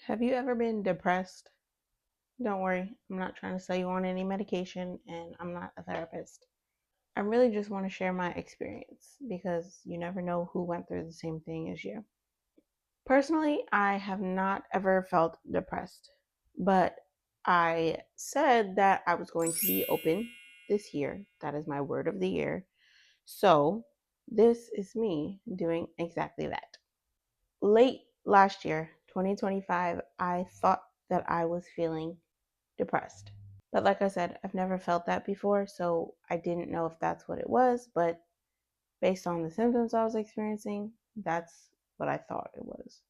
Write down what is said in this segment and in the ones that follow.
Have you ever been depressed? Don't worry, I'm not trying to sell you on any medication and I'm not a therapist. I really just want to share my experience because you never know who went through the same thing as you. Personally, I have not ever felt depressed, but I said that I was going to be open this year. That is my word of the year. So, this is me doing exactly that. Late last year, 2025, I thought that I was feeling depressed. But like I said, I've never felt that before, so I didn't know if that's what it was. But based on the symptoms I was experiencing, that's what I thought it was.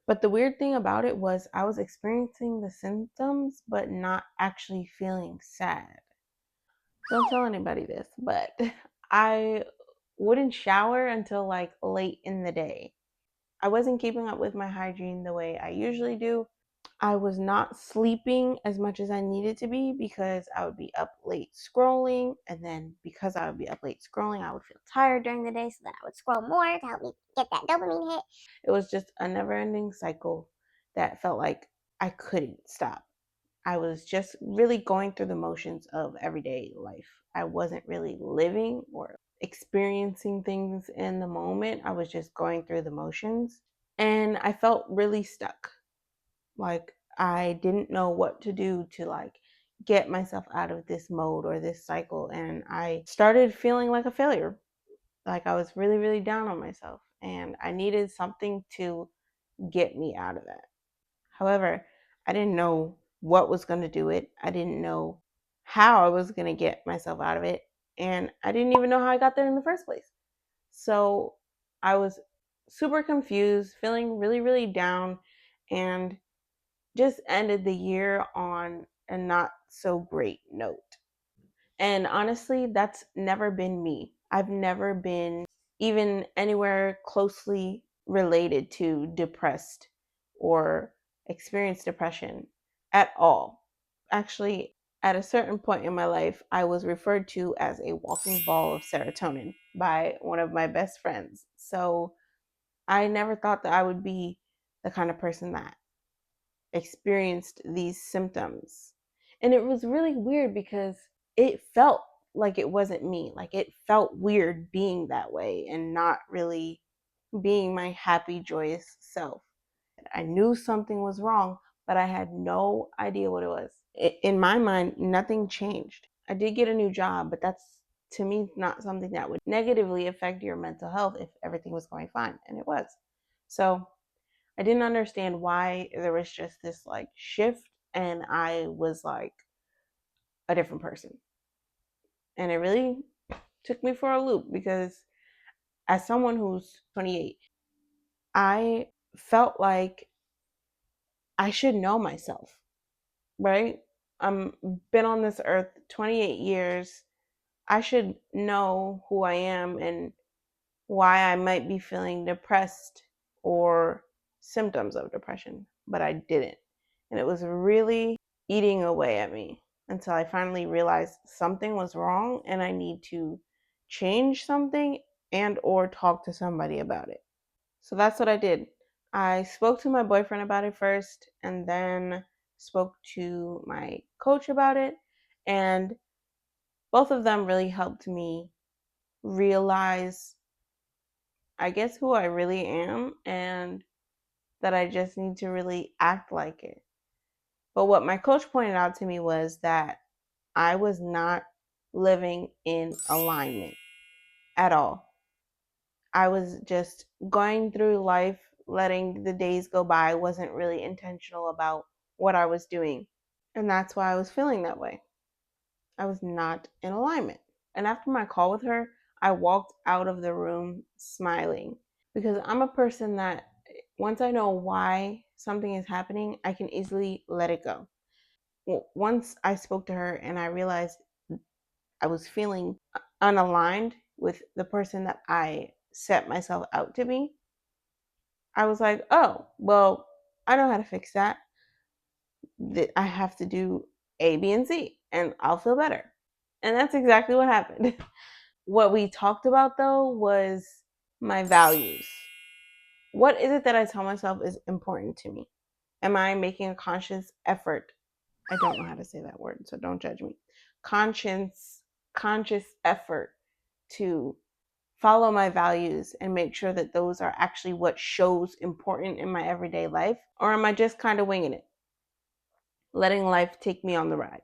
But the weird thing about it was I was experiencing the symptoms, but not actually feeling sad. Don't tell anybody this, but I wouldn't shower until like late in the day. I wasn't keeping up with my hygiene the way I usually do. I was not sleeping as much as I needed to be because I would be up late scrolling. And then because I would be up late scrolling, I would feel tired during the day. So that I would scroll more to help me get that dopamine hit. It was just a never ending cycle that felt like I couldn't stop. I was just really going through the motions of everyday life. I wasn't really living or experiencing things in the moment. I was just going through the motions. And I felt really stuck. Like I didn't know what to do to get myself out of this mode or this cycle. And I started feeling like a failure. Like I was really, really down on myself. And I needed something to get me out of that. However, I didn't know what was going to do it. I didn't know how I was going to get myself out of it. And I didn't even know how I got there in the first place. So I was super confused, feeling really, really down, and just ended the year on a not so great note. And honestly, that's never been me. I've never been even anywhere closely related to depressed or experienced depression at all. Actually, at a certain point in my life, I was referred to as a walking ball of serotonin by one of my best friends. So I never thought that I would be the kind of person that experienced these symptoms. And it was really weird because it felt like it wasn't me. Like it felt weird being that way and not really being my happy, joyous self. I knew something was wrong, but I had no idea what it was. In my mind, nothing changed. I did get a new job, but that's to me not something that would negatively affect your mental health if everything was going fine. And it was. So I didn't understand why there was just this shift and I was like a different person. And it really took me for a loop because as someone who's 28, I felt like I should know myself, right? I'm been on this earth 28 years. I should know who I am and why I might be feeling depressed or symptoms of depression, but I didn't. And it was really eating away at me until I finally realized something was wrong and I need to change something and or talk to somebody about it. So that's what I did. I spoke to my boyfriend about it first and then spoke to my coach about it, and both of them really helped me realize, I guess, who I really am and that I just need to really act like it. But what my coach pointed out to me was that I was not living in alignment at all. I was just going through life, letting the days go by, wasn't really intentional about what I was doing. And that's why I was feeling that way. I was not in alignment. And after my call with her, I walked out of the room smiling because I'm a person that once I know why something is happening, I can easily let it go. Once I spoke to her and I realized I was feeling unaligned with the person that I set myself out to be, I was like, oh, well, I know how to fix that. That I have to do A, B, and C, and I'll feel better. And that's exactly what happened. What we talked about though was my values. What is it that I tell myself is important to me? Am I making a conscious effort? I don't know how to say that word, so don't judge me. Conscious conscious effort to follow my values and make sure that those are actually what shows important in my everyday life? Or am I just kind of winging it, letting life take me on the ride?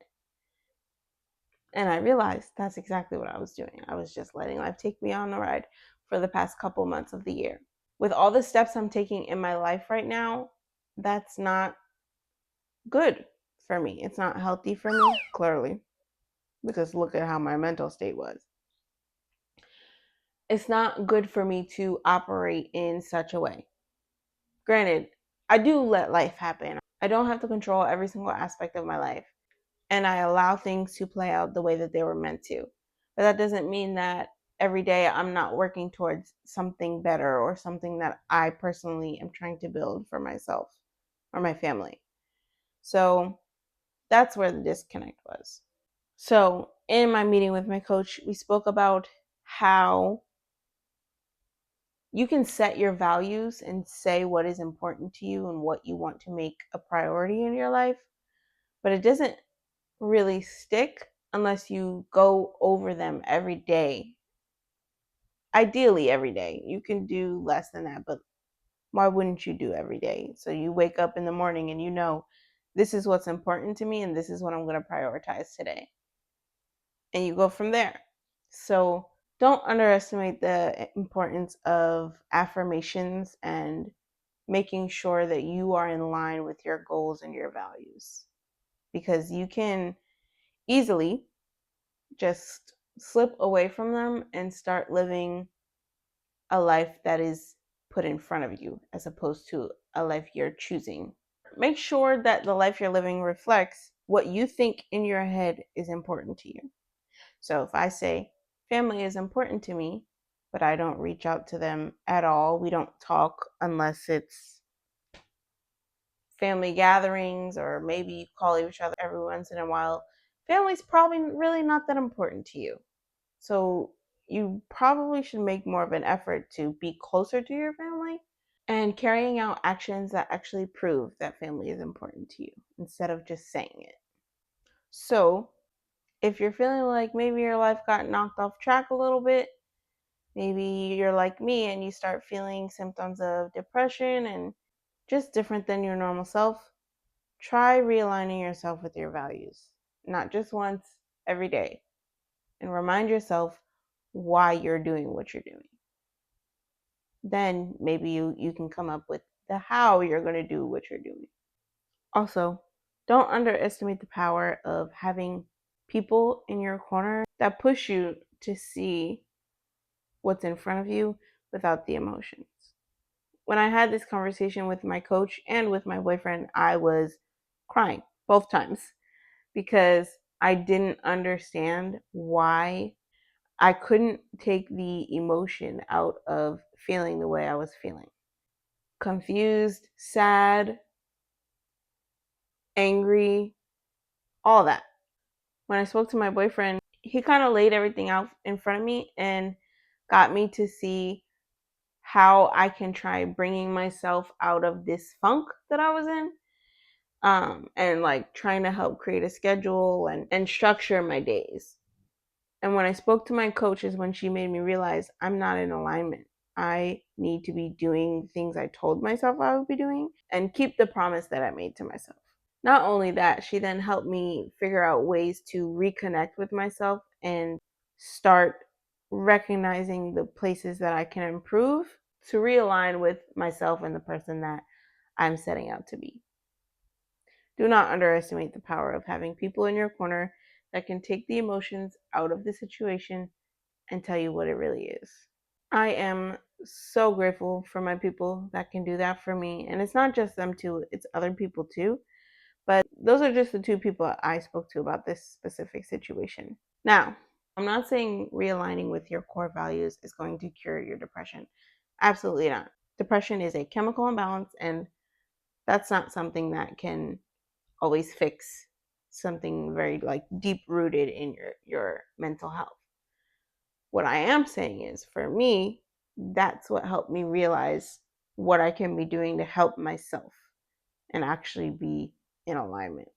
And I realized that's exactly what I was doing. I was just letting life take me on the ride for the past couple months of the year. With all the steps I'm taking in my life right now, that's not good for me. It's not healthy for me, clearly, because look at how my mental state was. It's not good for me to operate in such a way. Granted, I do let life happen. I don't have to control every single aspect of my life, and I allow things to play out the way that they were meant to. But that doesn't mean that every day I'm not working towards something better or something that I personally am trying to build for myself or my family. So that's where the disconnect was. So, in my meeting with my coach, we spoke about how you can set your values and say what is important to you and what you want to make a priority in your life, but it doesn't really stick unless you go over them every day. Ideally, every day. You can do less than that, but why wouldn't you do every day? So you wake up in the morning and you know, this is what's important to me and this is what I'm going to prioritize today. And you go from there. So don't underestimate the importance of affirmations and making sure that you are in line with your goals and your values, because you can easily just slip away from them and start living a life that is put in front of you as opposed to a life you're choosing. Make sure that the life you're living reflects what you think in your head is important to you. So if I say family is important to me, but I don't reach out to them at all, we don't talk unless it's family gatherings or maybe you call each other every once in a while, family's probably really not that important to you. So you probably should make more of an effort to be closer to your family and carrying out actions that actually prove that family is important to you instead of just saying it. So if you're feeling like maybe your life got knocked off track a little bit, maybe you're like me and you start feeling symptoms of depression and just different than your normal self, try realigning yourself with your values, not just once, every day, and remind yourself why you're doing what you're doing. Then maybe you can come up with the how you're going to do what you're doing. Also, don't underestimate the power of having people in your corner that push you to see what's in front of you without the emotions. When I had this conversation with my coach and with my boyfriend, I was crying both times because I didn't understand why I couldn't take the emotion out of feeling the way I was feeling. Confused, sad, angry, all that. When I spoke to my boyfriend, he kind of laid everything out in front of me and got me to see how I can try bringing myself out of this funk that I was in. And like trying to help create a schedule and structure my days. And when I spoke to my coach is when she made me realize I'm not in alignment. I need to be doing things I told myself I would be doing and keep the promise that I made to myself. Not only that, she then helped me figure out ways to reconnect with myself and start recognizing the places that I can improve to realign with myself and the person that I'm setting out to be. Do not underestimate the power of having people in your corner that can take the emotions out of the situation and tell you what it really is. I am so grateful for my people that can do that for me. And it's not just them two, it's other people too. But those are just the two people I spoke to about this specific situation. Now, I'm not saying realigning with your core values is going to cure your depression. Absolutely not. Depression is a chemical imbalance, and that's not something that can always fix something very like deep rooted in your mental health. What I am saying is for me, that's what helped me realize what I can be doing to help myself. and actually be in alignment.